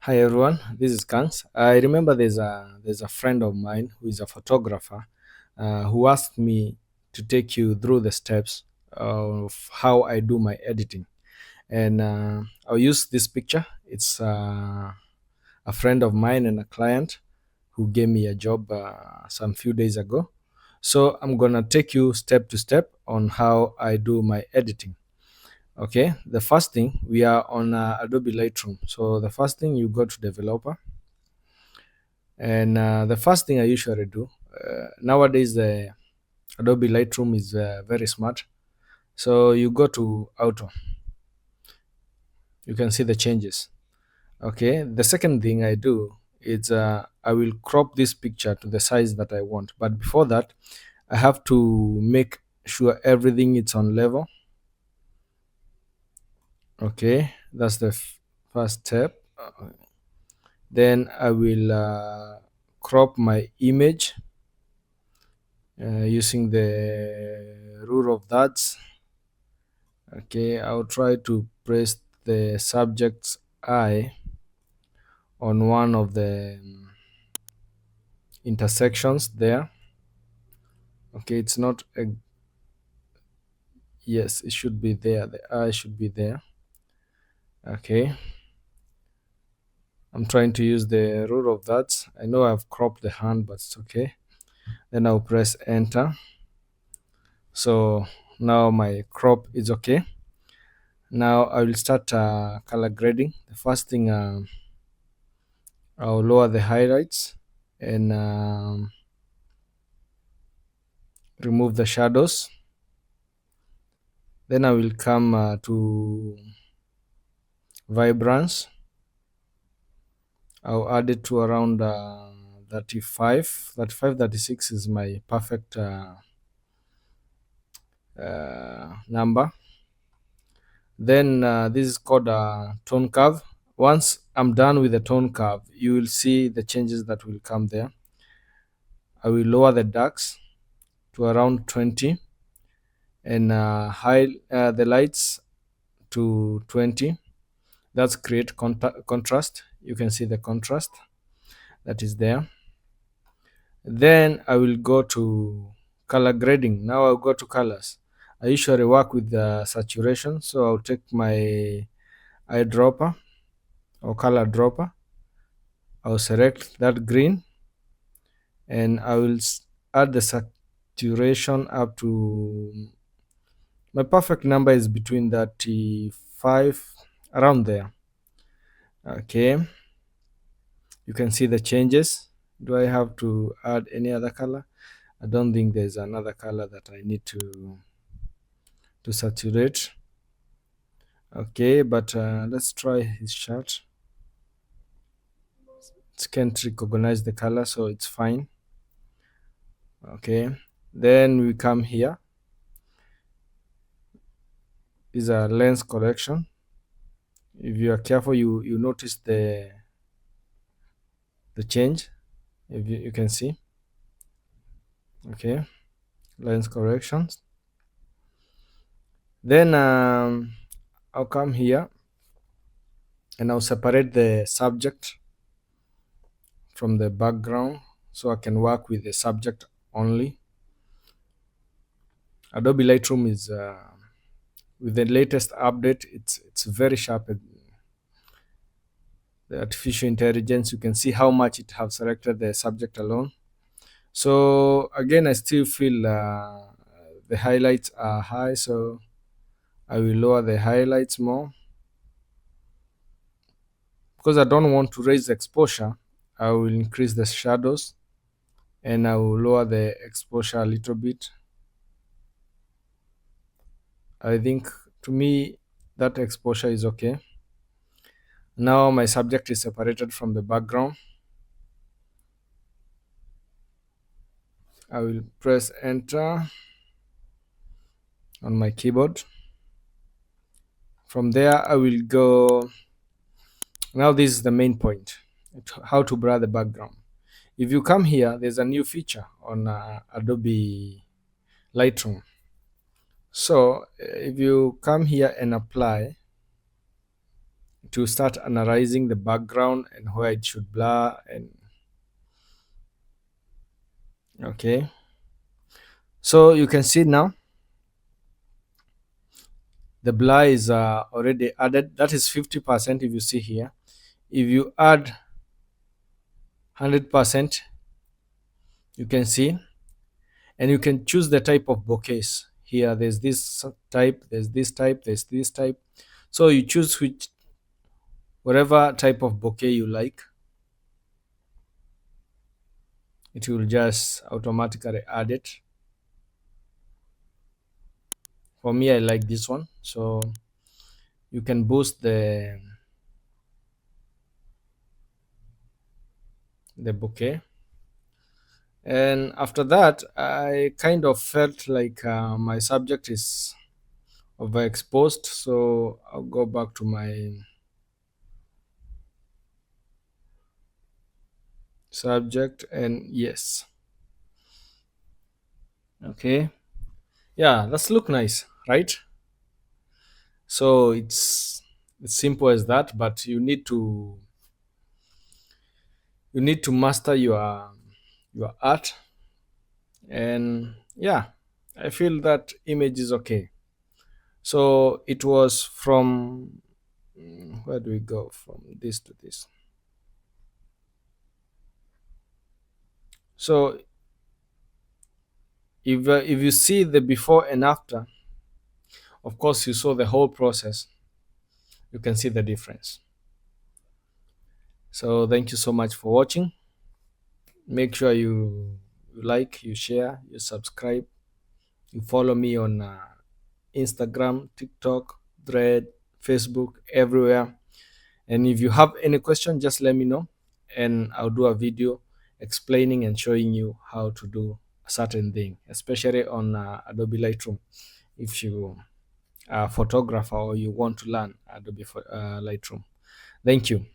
Hi everyone, this is Kangs. I remember there's a friend of mine who is a photographer who asked me to take you through the steps of how I do my editing, and I'll use this picture. It's a friend of mine and a client who gave me a job some few days ago. So I'm gonna take you step to step on how I do my editing. Okay, the first thing, we are on Adobe Lightroom. So the first thing, you go to developer, and the first thing I usually do, nowadays the Adobe Lightroom is very smart. So you go to auto, you can see the changes. Okay, the second thing I do is I will crop this picture to the size that I want. But before that, I have to make sure everything is on level. Okay, that's the first step. Then I will crop my image using the rule of thirds. Okay, I'll try to press the subject's eye on one of the intersections there. Okay, it's not a, yes, it should be there. The eye should be there. Okay, I'm trying to use the rule of thirds. I know I've cropped the hand, but it's okay. Then I'll press enter. So now my crop is okay. Now I will start color grading. The first thing, I'll lower the highlights and remove the shadows. Then I will come to vibrance. I'll add it to around 35, 35, 36 is my perfect number. Then this is called a tone curve. Once I'm done with the tone curve, you will see the changes that will come there. I will lower the darks to around 20 and high the lights to 20. That's create contrast. You can see the contrast that is there. Then I will go to color grading. Now I'll go to colors. I usually work with the saturation, so I'll take my eyedropper or color dropper. I'll select that green and I will add the saturation up to, my perfect number is between 35, around there. Okay, you can see the changes. Do I have to add any other color? I don't think there's another color that I need to saturate. Okay, but let's try his shirt. It can't recognize the color, so it's fine. Okay, then we come here. Is a lens correction. If you are careful, you notice the change. If you can see. Okay, lens corrections. Then I'll come here and I'll separate the subject from the background so I can work with the subject only. Adobe Lightroom is with the latest update, it's very sharp. The artificial intelligence, you can see how much it have selected the subject alone. So again, I still feel the highlights are high, so I will lower the highlights more. Because I don't want to raise the exposure, I will increase the shadows and I will lower the exposure a little bit. I think, to me, that exposure is okay. Now my subject is separated from the background. I will press enter on my keyboard. From there, I will go. Now this is the main point, how to blur the background. If you come here, there's a new feature on Adobe Lightroom. So if you come here and apply, to start analyzing the background and where it should blur. And okay, so you can see now the blur is already added. That is 50%. If you see here, if you add 100%, you can see, and you can choose the type of bouquets. Here there's this type, there's this type, there's this type. So you choose which, whatever type of bouquet you like, it will just automatically add it. For me, I like this one. So you can boost the bouquet. And after that, I kind of felt like my subject is overexposed, so I'll go back to my subject. And yes, okay, yeah, that's look nice, right? So it's simple as that, but you need to master your art. And yeah, I feel that image is okay. So it was from, where do we go from this to this? So if you see the before and after, of course you saw the whole process, you can see the difference. So thank you so much for watching. Make sure you like, you share, you subscribe, you follow me on Instagram, TikTok, Thread, Facebook, everywhere. And if you have any question, just let me know, and I'll do a video explaining and showing you how to do a certain thing, especially on Adobe Lightroom. If you are a photographer or you want to learn Adobe Lightroom. Thank you.